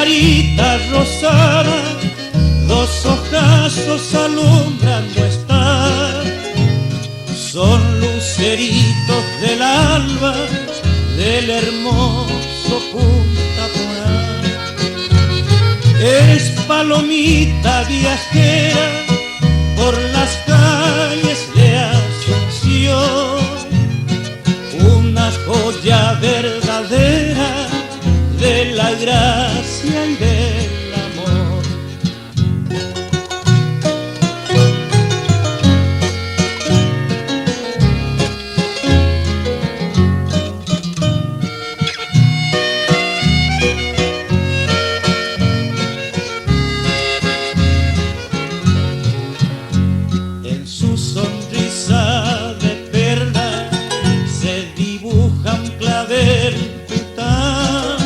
carita rosada, dos ojazos alumbrando está. Son luceritos del alba, del hermoso Punta Porá. Es palomita viajera por las calles de Asunción, una joya verdadera de la gracia y del amor. En su sonrisa de perla se dibuja un clavel tután.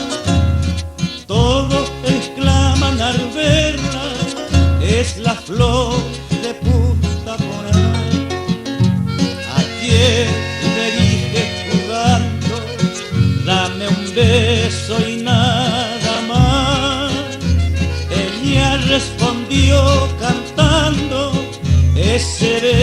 Todos exclaman al verla, es la flor de Punta Porá. Ayer le dije jugando, dame un beso y nada más. Ella respondió cantando, ese beso